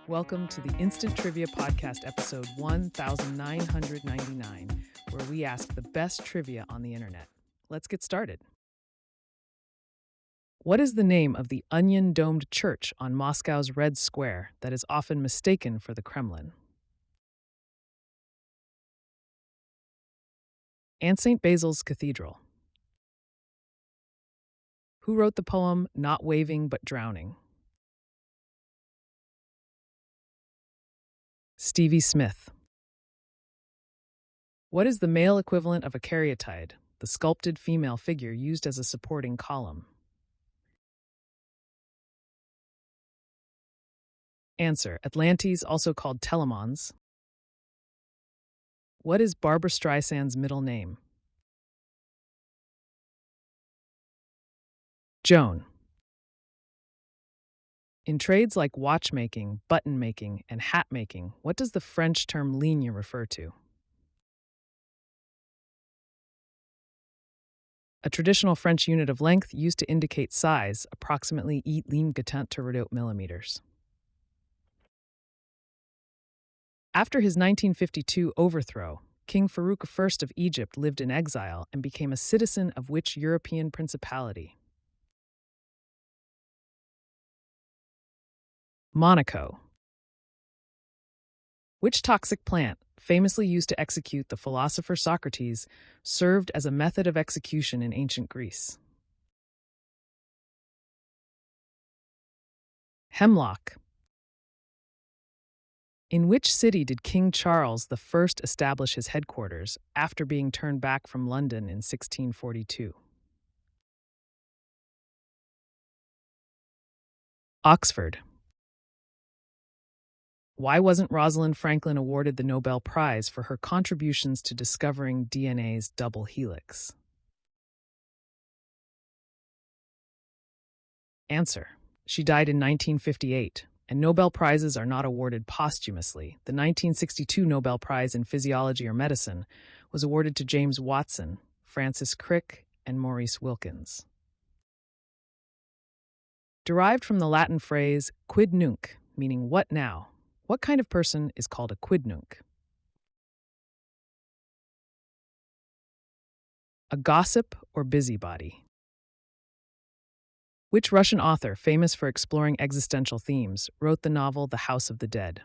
Welcome to the Instant Trivia Podcast, episode 1999, where we ask the best trivia on the internet. Let's get started. What is the name of the onion-domed church on Moscow's Red Square that is often mistaken for the Kremlin? And St. Basil's Cathedral. Who wrote the poem Not Waving But Drowning? Stevie Smith. What is the male equivalent of a caryatide, the sculpted female figure used as a supporting column? Answer: Atlantes, also called Telemons. What is Barbra Streisand's middle name? Joan. In trades like watchmaking, button making, and hat making, what does the French term ligne refer to? A traditional French unit of length used to indicate size, approximately 8 lignes to millimeters. After his 1952 overthrow, King Farouk I of Egypt lived in exile and became a citizen of which European principality? Monaco. Which toxic plant, famously used to execute the philosopher Socrates, served as a method of execution in ancient Greece? Hemlock. In which city did King Charles I establish his headquarters after being turned back from London in 1642? Oxford. Why wasn't Rosalind Franklin awarded the Nobel Prize for her contributions to discovering DNA's double helix? Answer: She died in 1958, and Nobel Prizes are not awarded posthumously. The 1962 Nobel Prize in Physiology or Medicine was awarded to James Watson, Francis Crick, and Maurice Wilkins. Derived from the Latin phrase quid nunc, meaning what now, what kind of person is called a quidnunc? A gossip or busybody? Which Russian author, famous for exploring existential themes, wrote the novel The House of the Dead?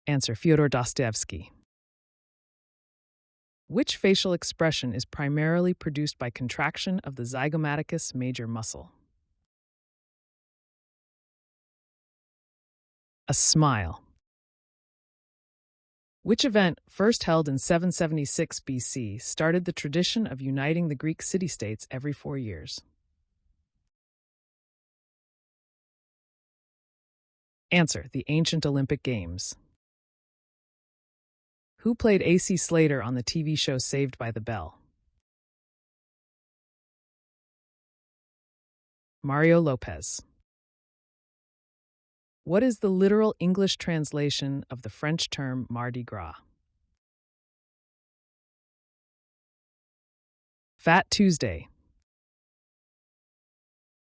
Answer: Fyodor Dostoevsky. Which facial expression is primarily produced by contraction of the zygomaticus major muscle? A smile. Which event, first held in 776 BC, started the tradition of uniting the Greek city-states every 4 years? Answer: the ancient Olympic Games. Who played A.C. Slater on the TV show Saved by the Bell? Mario Lopez. What is the literal English translation of the French term Mardi Gras? Fat Tuesday.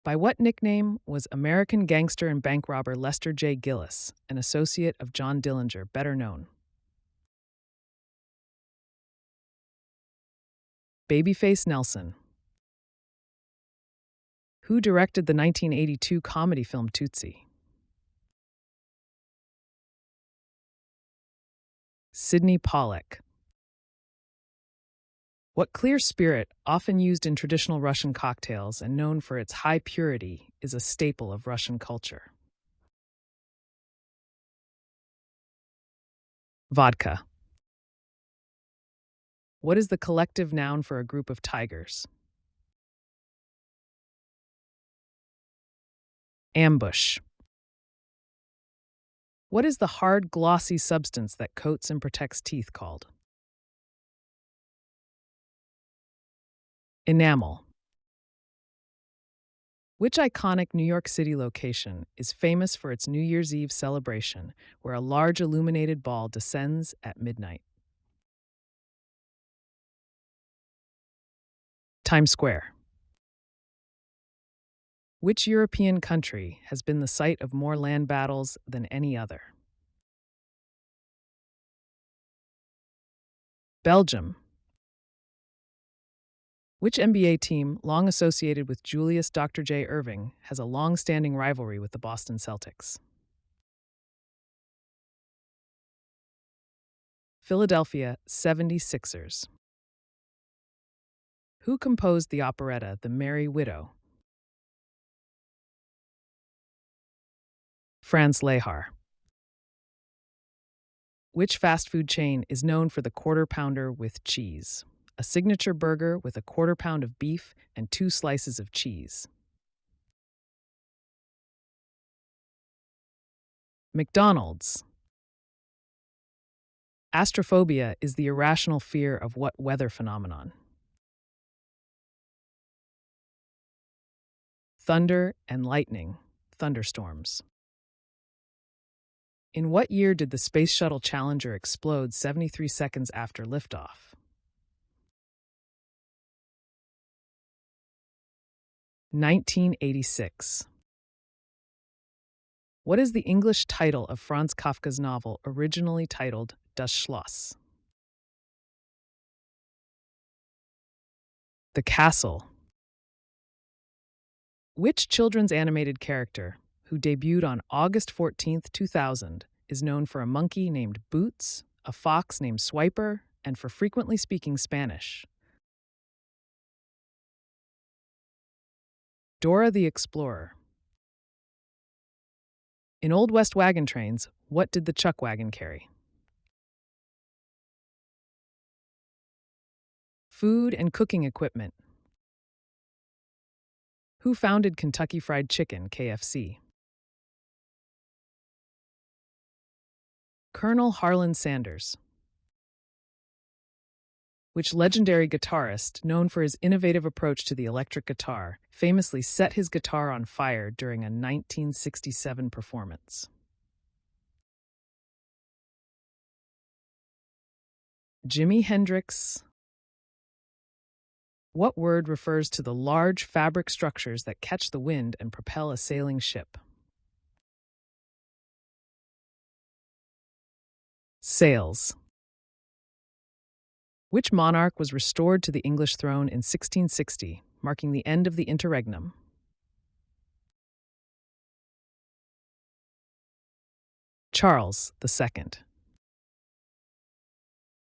By what nickname was American gangster and bank robber Lester J. Gillis, an associate of John Dillinger, better known? Babyface Nelson. Who directed the 1982 comedy film Tootsie? Sidney Pollack. What clear spirit, often used in traditional Russian cocktails and known for its high purity, is a staple of Russian culture? Vodka. What is the collective noun for a group of tigers? Ambush. What is the hard, glossy substance that coats and protects teeth called? Enamel. Which iconic New York City location is famous for its New Year's Eve celebration, where a large illuminated ball descends at midnight? Times Square. Which European country has been the site of more land battles than any other? Belgium. Which NBA team, long associated with Julius Dr. J. Irving, has a long-standing rivalry with the Boston Celtics? Philadelphia 76ers. Who composed the operetta The Merry Widow? Franz Lehar. Which fast food chain is known for the Quarter Pounder with cheese? A signature burger with a quarter pound of beef and 2 slices of cheese. McDonald's. Astrophobia is the irrational fear of what weather phenomenon? Thunder and lightning, thunderstorms. In what year did the Space Shuttle Challenger explode 73 seconds after liftoff? 1986. What is the English title of Franz Kafka's novel originally titled Das Schloss? The Castle. Which children's animated character, who debuted on August 14th, 2000, is known for a monkey named Boots, a fox named Swiper, and for frequently speaking Spanish? Dora the Explorer. In Old West wagon trains, what did the chuck wagon carry? Food and cooking equipment. Who founded Kentucky Fried Chicken, KFC? Colonel Harlan Sanders. Which legendary guitarist, known for his innovative approach to the electric guitar, famously set his guitar on fire during a 1967 performance? Jimi Hendrix. What word refers to the large fabric structures that catch the wind and propel a sailing ship? Sails. Which monarch was restored to the English throne in 1660, marking the end of the interregnum? Charles II.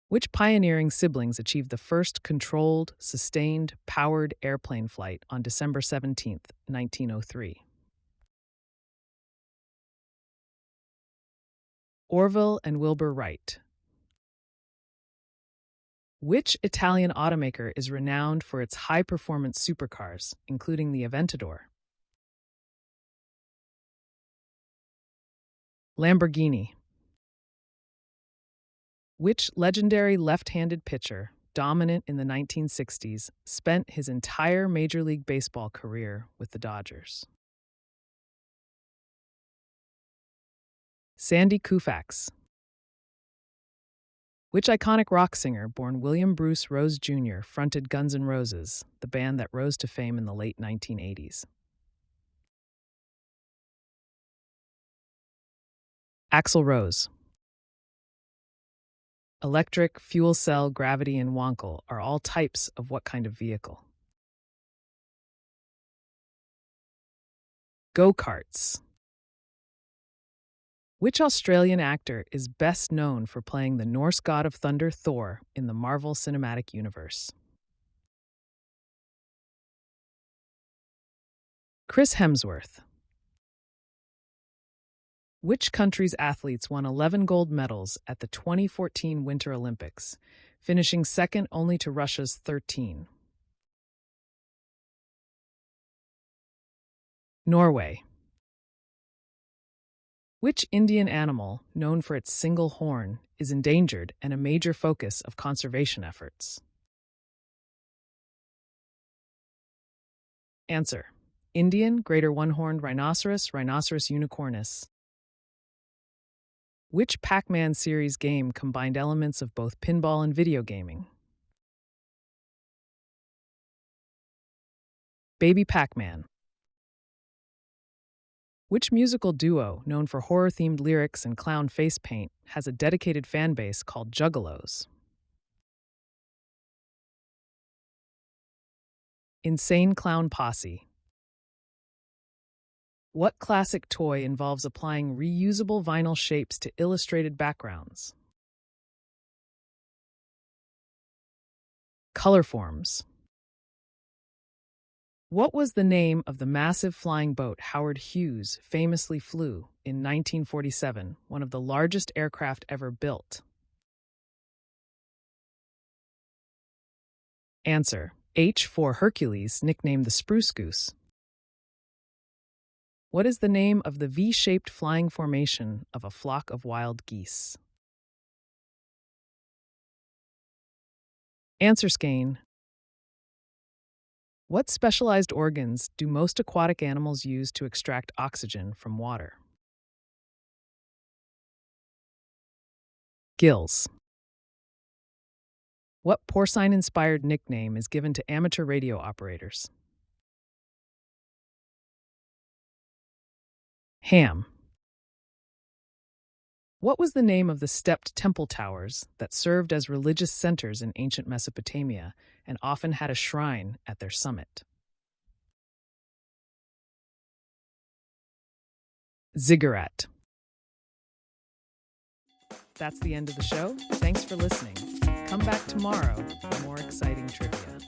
Which pioneering siblings achieved the first controlled, sustained, powered airplane flight on December 17, 1903? Orville and Wilbur Wright. Which Italian automaker is renowned for its high-performance supercars, including the Aventador? Lamborghini. Which legendary left-handed pitcher, dominant in the 1960s, spent his entire Major League Baseball career with the Dodgers? Sandy Koufax. Which iconic rock singer born William Bruce Rose Jr. fronted Guns N' Roses, the band that rose to fame in the late 1980s? Axl Rose. Electric, fuel cell, gravity, and Wankel are all types of what kind of vehicle? Go-karts. Which Australian actor is best known for playing the Norse god of thunder Thor in the Marvel Cinematic Universe? Chris Hemsworth. Which country's athletes won 11 gold medals at the 2014 Winter Olympics, finishing second only to Russia's 13? Norway. Which Indian animal, known for its single horn, is endangered and a major focus of conservation efforts? Answer: Indian greater one-horned rhinoceros, Rhinoceros unicornis. Which Pac-Man series game combined elements of both pinball and video gaming? Baby Pac-Man. Which musical duo, known for horror-themed lyrics and clown face paint, has a dedicated fan base called Juggalos? Insane Clown Posse. What classic toy involves applying reusable vinyl shapes to illustrated backgrounds? Colorforms. What was the name of the massive flying boat Howard Hughes famously flew in 1947, one of the largest aircraft ever built? Answer: H. 4 Hercules, nicknamed the Spruce Goose. What is the name of the V-shaped flying formation of a flock of wild geese? Answer: skein. What specialized organs do most aquatic animals use to extract oxygen from water? Gills. What porcine-inspired nickname is given to amateur radio operators? Ham. What was the name of the stepped temple towers that served as religious centers in ancient Mesopotamia and often had a shrine at their summit? Ziggurat. That's the end of the show. Thanks for listening. Come back tomorrow for more exciting trivia.